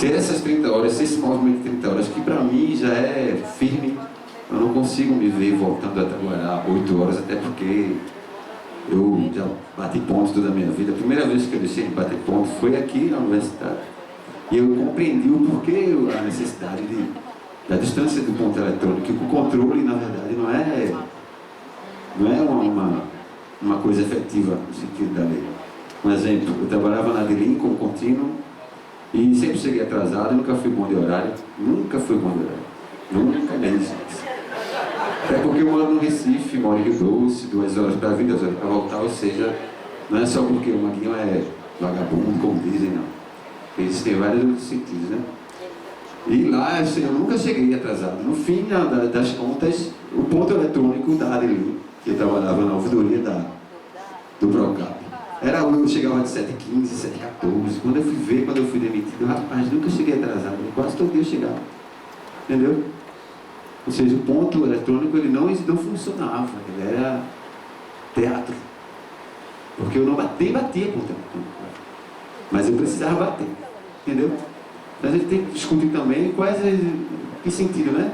ser essas 30 horas, ser esse movimento de 30 horas, que para mim já é firme, eu não consigo me ver voltando a trabalhar 8 horas, até porque eu já bati ponto toda a minha vida. A primeira vez que eu deixei de bater ponto foi aqui na universidade. E eu compreendi o porquê, a necessidade da distância do ponto eletrônico, que o controle, na verdade, não é uma coisa efetiva no sentido da lei. Um exemplo, eu trabalhava na Dilim como contínuo e sempre cheguei atrasado, nunca fui bom de horário, nunca fui bom de horário, nunca mesmo. Até porque eu moro no Recife, moro em Rio Doce, 2 horas para vir, 2 horas para voltar, ou seja, não é só porque o Maguinho é vagabundo, como dizem, não. Existem vários outros sentidos, né? E lá, assim, eu nunca cheguei atrasado. No fim das contas, o ponto eletrônico da Adelim, que eu trabalhava na ouvidoria do Procap, eu chegava de 7h15, 7h14. Quando eu fui ver, quando eu fui demitido, rapaz, nunca cheguei atrasado. Quase todo dia eu chegava. Entendeu? Ou seja, o ponto eletrônico ele não funcionava, ele era teatro. Porque eu não batia ponto eletrônico. Mas eu precisava bater. Entendeu? Então a gente tem que discutir também que sentido, né?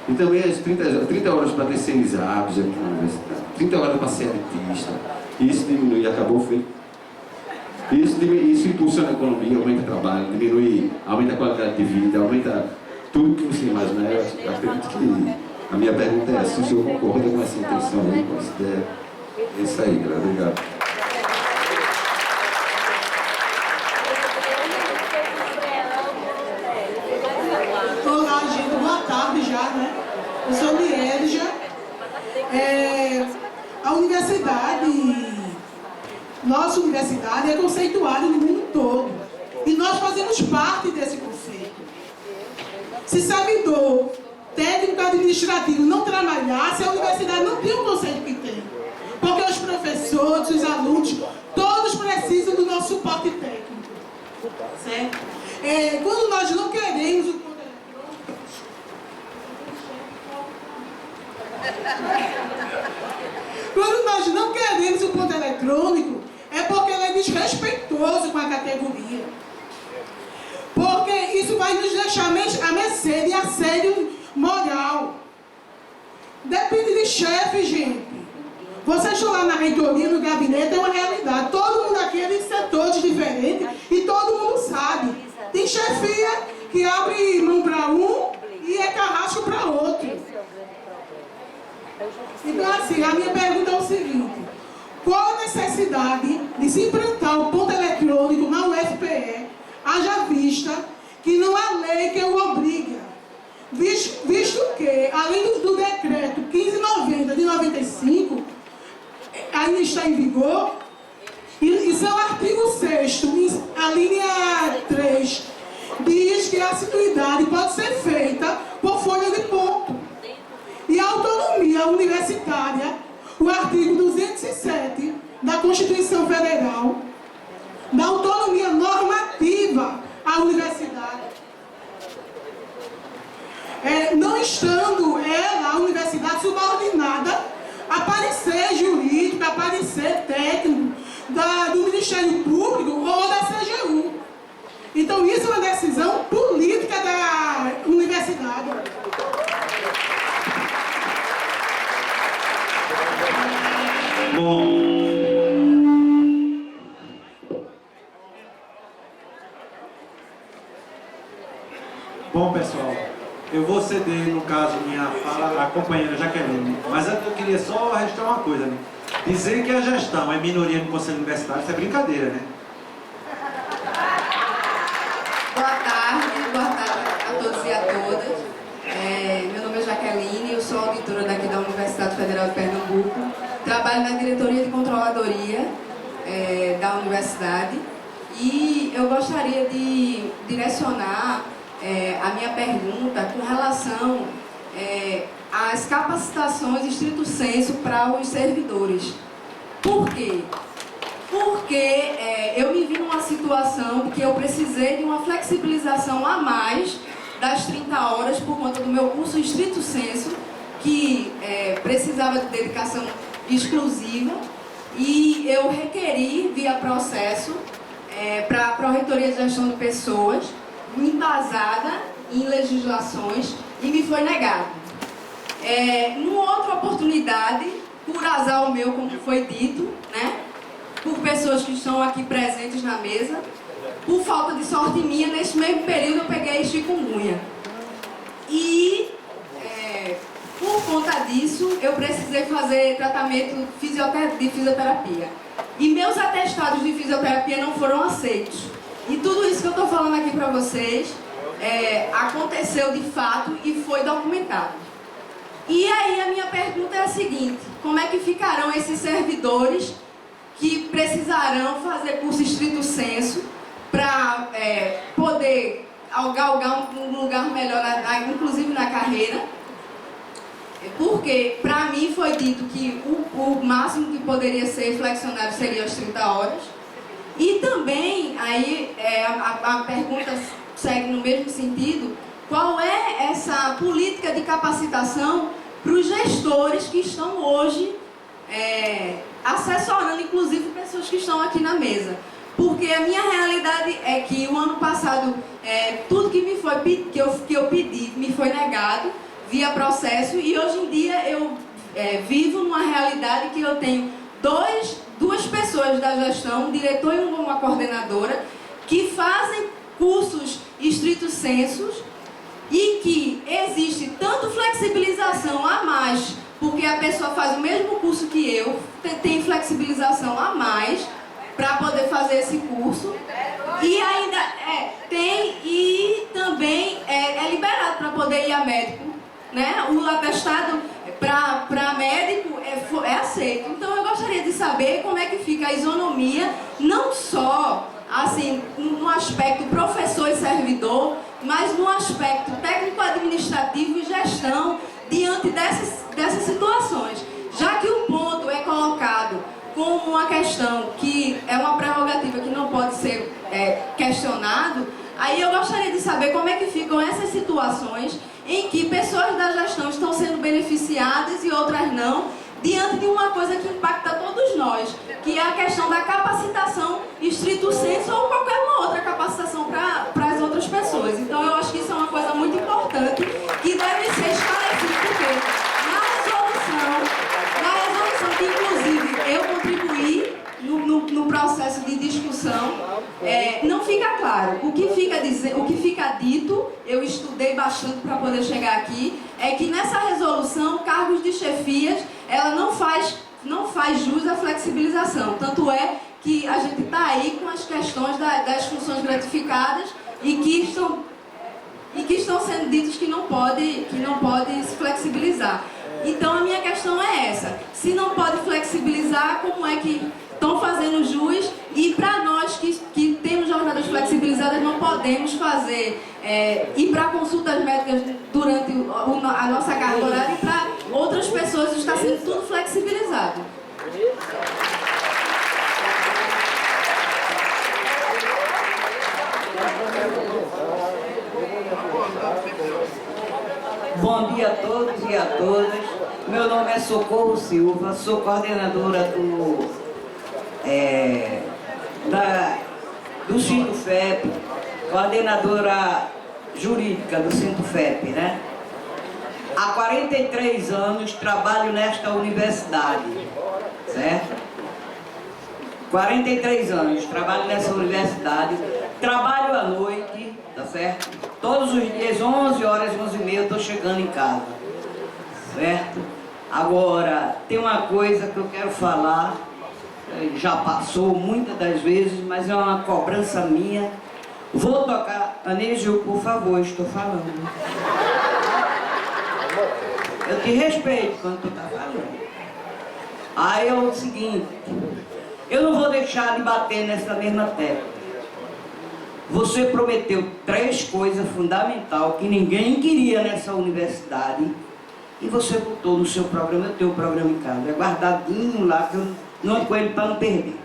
E também as 30 horas para terceirizados aqui na universidade, 30 horas para ser elitista. Isso diminui, acabou, foi. Isso impulsiona a economia, aumenta o trabalho, aumenta a qualidade de vida, aumenta tudo que você imaginar. Eu acredito que a minha pergunta é se o senhor concorda com essa intenção aí, considera. É isso aí, galera. Obrigado. Eu sou Liedja. A universidade, nossa universidade é conceituada no mundo todo. E nós fazemos parte desse conceito. Se servidor técnico administrativo não trabalhasse, a universidade não tem o conceito que tem. Porque os professores, os alunos, todos precisam do nosso suporte técnico. Certo? Quando nós não queremos o Quando nós não queremos o ponto eletrônico, é porque ele é desrespeitoso com a categoria. Porque isso vai nos deixar à mercê de assédio moral. Depende de chefe, gente. Vocês estão lá na reitoria, no gabinete, é uma realidade. Todo mundo aqui é de setores diferentes e todo mundo sabe. Tem chefia que abre mão para um e é carrasco para outro. Então, assim, a minha pergunta é o seguinte: qual a necessidade de se implantar o ponto eletrônico na UFPE, haja vista que não há lei que o obriga, visto que, além do decreto 1590 de 95, ainda está em vigor, e seu artigo 6º, a linha 3, diz que a assiduidade pode ser feita por folha de ponto. E a autonomia universitária, o artigo 207 da Constituição Federal, da autonomia normativa à universidade. Não estando ela, a universidade, subordinada a parecer jurídico, a parecer técnico do Ministério Público ou da CGU. Então isso é uma decisão política da universidade. Bom, pessoal, eu vou ceder, no caso, minha fala à companheira Jaqueline, mas eu queria só registrar uma coisa, né? Dizer que a gestão é minoria no Conselho Universitário, isso é brincadeira, né? Boa tarde a todos e a todas. Meu nome é Jaqueline, eu sou auditora daqui da Universidade Federal de Pernambuco. Trabalho na diretoria de controladoria da universidade e eu gostaria de direcionar a minha pergunta com relação às capacitações estrito sensu para os servidores. Por quê? Porque eu me vi numa situação que eu precisei de uma flexibilização a mais das 30 horas por conta do meu curso estrito sensu, que precisava de dedicação exclusiva, e eu requeri, via processo, para a Pró-Reitoria de Gestão de Pessoas, embasada em legislações, e me foi negado. Numa outra oportunidade, por azar o meu, como foi dito, né, por pessoas que estão aqui presentes na mesa, por falta de sorte minha, nesse mesmo período eu peguei chikungunya. E, por conta disso, eu precisei fazer tratamento de fisioterapia. E meus atestados de fisioterapia não foram aceitos. E tudo isso que eu estou falando aqui para vocês aconteceu de fato e foi documentado. E aí a minha pergunta é a seguinte: como é que ficarão esses servidores que precisarão fazer curso estrito sensu para poder galgar um lugar melhor, inclusive na carreira? Porque para mim foi dito que o máximo que poderia ser flexionário seria as 30 horas. E também, aí a pergunta segue no mesmo sentido: qual é essa política de capacitação para os gestores que estão hoje assessorando, inclusive, pessoas que estão aqui na mesa? Porque a minha realidade é que o ano passado, tudo que eu pedi me foi negado via processo, e hoje em dia eu vivo numa realidade que eu tenho duas pessoas da gestão, um diretor e uma coordenadora, que fazem cursos estrito sensus e que existe tanto flexibilização a mais, porque a pessoa faz o mesmo curso que eu, tem flexibilização a mais para poder fazer esse curso, e ainda tem, e também é liberado para poder ir a médico, né? O atestado para médico é aceito. Então eu gostaria de saber como é que fica a isonomia, não só assim no aspecto professor e servidor, mas no aspecto técnico-administrativo e gestão diante dessas situações, já que o ponto é colocado como uma questão que é uma prerrogativa que não pode ser questionado. Aí eu gostaria de saber como é que ficam essas situações em que pessoas da gestão estão sendo beneficiadas e outras não, diante de uma coisa que impacta todos nós, que é a questão da capacitação estrito sensu ou qualquer uma outra capacitação para as outras pessoas. Então eu acho que isso é uma coisa muito importante que deve ser esclarecida, porque na resolução que inclusive eu contribuí no processo de discussão, não fica claro. O que fica dito, eu estudei bastante para poder chegar aqui, é que nessa resolução, cargos de chefias, ela não faz jus à flexibilização. Tanto é que a gente está aí com as questões das funções gratificadas e que estão sendo ditos que não pode se flexibilizar. Então a minha questão é essa: se não pode flexibilizar, como é que estão fazendo jus? E para nós que temos jornadas flexibilizadas, não podemos ir para consultas médicas durante a nossa carga horária, e para outras pessoas está sendo tudo flexibilizado. Bom dia a todos e a todas. Meu nome é Socorro Silva, sou coordenadora do Sintufep, coordenadora jurídica do Sintufep, né? Há 43 anos trabalho nesta universidade, certo? 43 anos trabalho nessa universidade, trabalho à noite, tá certo? Todos os dias, 11 horas, 11h30, eu estou chegando em casa, certo? Agora, tem uma coisa que eu quero falar, já passou muitas das vezes, mas é uma cobrança minha. Vou tocar, Anísio, por favor, estou falando. Eu te respeito quando tu está falando. Aí é o seguinte, eu não vou deixar de bater nessa mesma tecla. Você prometeu 3 coisas fundamentais que ninguém queria nessa universidade e você botou no seu programa. Eu tenho um programa em casa, é guardadinho lá, que eu não é com ele para não perder.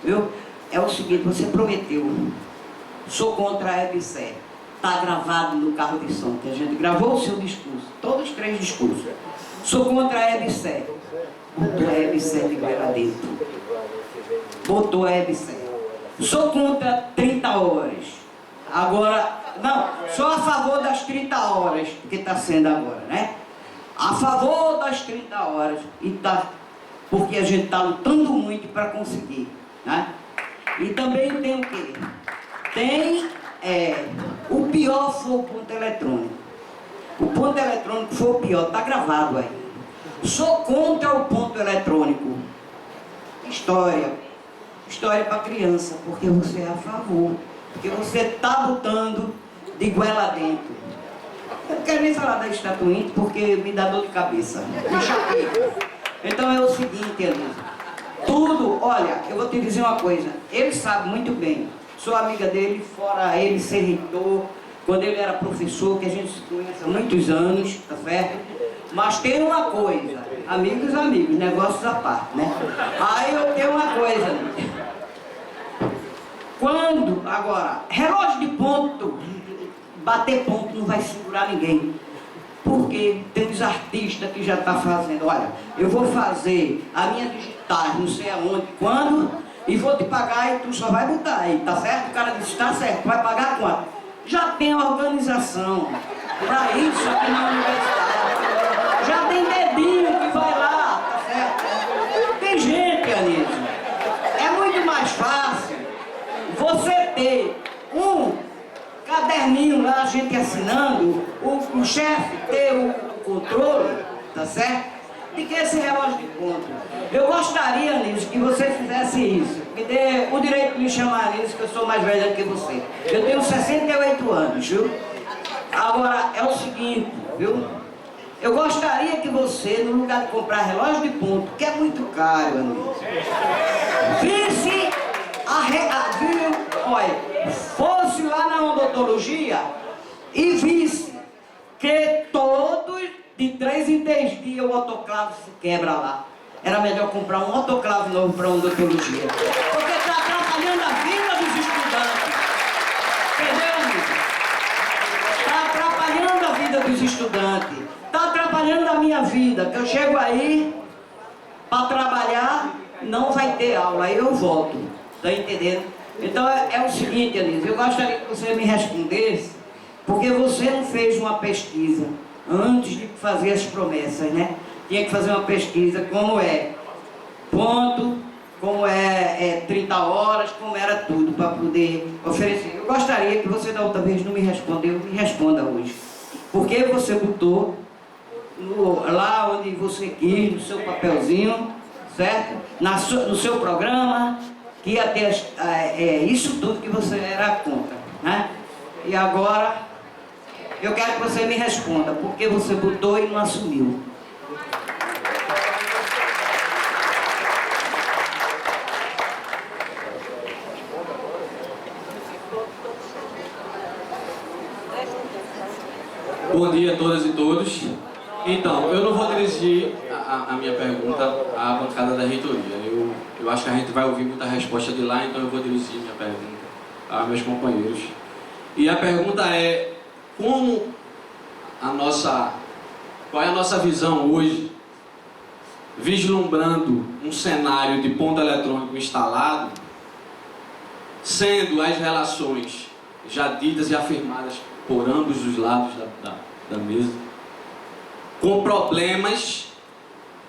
Viu? É o seguinte, você prometeu: sou contra a EBSER. Está gravado no carro de som, que a gente gravou o seu discurso, todos os 3 discursos. Sou contra a EBSER. Botou a EBSER de goela dentro. Botou a EBSER. Sou contra 30 horas. Agora, não, sou a favor das 30 horas, que está sendo agora, né? A favor das 30 horas, e tá, porque a gente está lutando muito para conseguir, né? E também tem o quê? Tem, o pior foi o ponto eletrônico. O ponto eletrônico foi o pior, está gravado aí. Sou contra o ponto eletrônico. História para criança, porque você é a favor. Porque você está botando de goela dentro. Eu não quero nem falar da estatuinte, porque me dá dor de cabeça. Me chateia. Então é o seguinte, Elisa. Tudo, olha, eu vou te dizer uma coisa. Ele sabe muito bem. Sou amiga dele, fora ele ser reitor, quando ele era professor, que a gente se conhece há muitos anos, tá certo? Mas tem uma coisa, amigos, negócios à parte, né? Aí eu tenho uma coisa. Quando, agora, relógio de ponto, bater ponto não vai segurar ninguém. Porque tem uns artistas que já estão fazendo, olha, eu vou fazer a minha digital, não sei aonde, quando, e vou te pagar e tu só vai botar aí, tá certo? O cara disse, tá certo, vai pagar quanto? Já tem organização para isso aqui na universidade. Já tem dedinho que vai lá, tá certo? Tem gente, Anísio. É muito mais fácil você ter um caderninho lá, a gente assinando, o chefe ter o controle, tá certo? De que esse relógio de ponto. Eu gostaria, Anísio, que você fizesse isso. Me dê o direito de me chamar, Anísio, que eu sou mais velha que você. Eu tenho 68 anos, viu? Agora, é o seguinte, viu? Eu gostaria que você, no lugar de comprar relógio de ponto, que é muito caro, Anísio, visse olha, fosse lá na odontologia e visse que todos, de 3 em 3 dias, o autoclave se quebra lá. Era melhor comprar um autoclave novo para a odontologia. Porque está atrapalhando a vida dos estudantes. Entendeu, amigo? Está atrapalhando a vida dos estudantes. Está atrapalhando a minha vida. Que eu chego aí para trabalhar, não vai ter aula, aí eu volto. Está entendendo? Então é o seguinte, Anísio, eu gostaria que você me respondesse, porque você não fez uma pesquisa antes de fazer as promessas, né? Tinha que fazer uma pesquisa como é ponto, como é 30 horas, como era tudo, para poder oferecer. Eu gostaria que você da outra vez não me respondeu, me responda hoje. Porque você botou lá onde você quis, no seu papelzinho, certo? No seu programa, que ia ter isso tudo que você era contra, né? E agora, eu quero que você me responda, porque você botou e não assumiu. Bom dia a todas e todos. Então, eu não vou dirigir a minha pergunta à bancada da reitoria. Eu acho que a gente vai ouvir muita resposta de lá, então eu vou dirigir minha pergunta aos meus companheiros. E a pergunta é, qual é a nossa visão hoje, vislumbrando um cenário de ponto eletrônico instalado, sendo as relações já ditas e afirmadas por ambos os lados da mesa, com problemas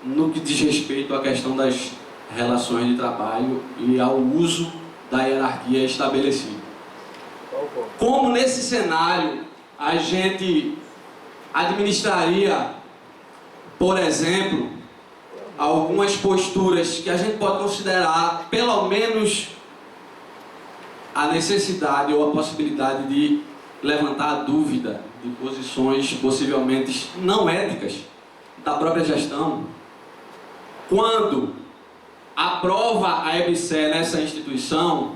no que diz respeito à questão das relações de trabalho e ao uso da hierarquia estabelecida. Como nesse cenário a gente administraria, por exemplo, algumas posturas que a gente pode considerar, pelo menos, a necessidade ou a possibilidade de levantar a dúvida de posições possivelmente não éticas da própria gestão, quando aprova a EBSER nessa instituição,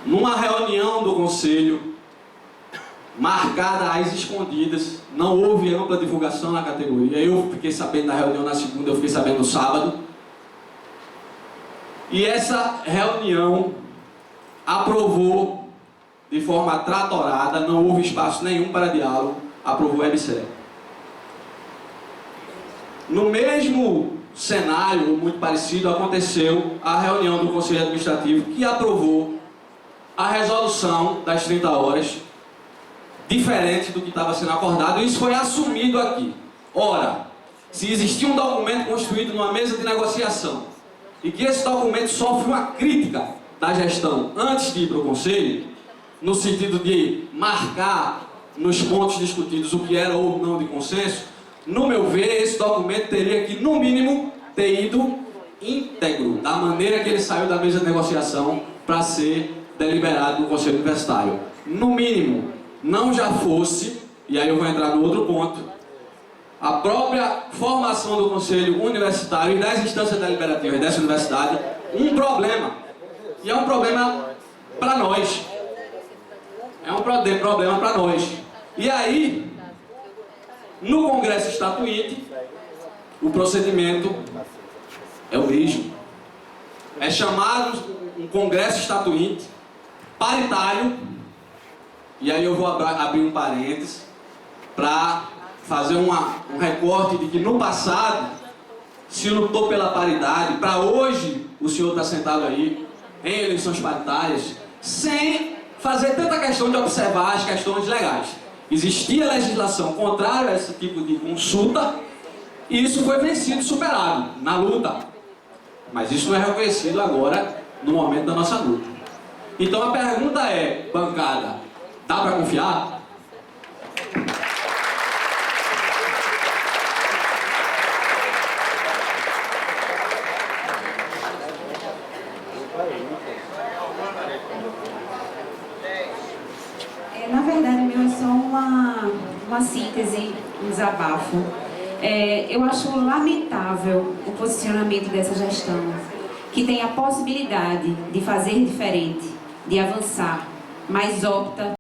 numa reunião do Conselho, marcada às escondidas, não houve ampla divulgação na categoria. Eu fiquei sabendo da reunião na segunda, eu fiquei sabendo no sábado. E essa reunião aprovou de forma tratorada, não houve espaço nenhum para diálogo, aprovou a EBSER. No mesmo cenário muito parecido aconteceu a reunião do Conselho Administrativo que aprovou a resolução das 30 horas, diferente do que estava sendo acordado, e isso foi assumido aqui. Ora, se existia um documento construído numa mesa de negociação e que esse documento sofre uma crítica da gestão antes de ir para o Conselho, no sentido de marcar nos pontos discutidos o que era ou não de consenso, no meu ver, esse documento teria que, no mínimo, ter ido íntegro, da maneira que ele saiu da mesa de negociação para ser deliberado no Conselho Universitário. No mínimo, não já fosse, e aí eu vou entrar no outro ponto, a própria formação do Conselho Universitário e das instâncias deliberativas dessa universidade, um problema. E é um problema para nós. É um problema para nós. E aí, no Congresso Estatuinte, o procedimento é o mesmo. É chamado um Congresso Estatuinte paritário, e aí eu vou abrir um parênteses para fazer um recorte de que no passado se lutou pela paridade, para hoje o senhor está sentado aí em eleições paritárias, sem fazer tanta questão de observar as questões legais. Existia legislação contrária a esse tipo de consulta, e isso foi vencido e superado na luta. Mas isso não é reconhecido agora, no momento da nossa luta. Então a pergunta é, bancada, dá para confiar? Na verdade, meu é só uma síntese, um desabafo. Eu acho lamentável o posicionamento dessa gestão, que tem a possibilidade de fazer diferente, de avançar, mas opta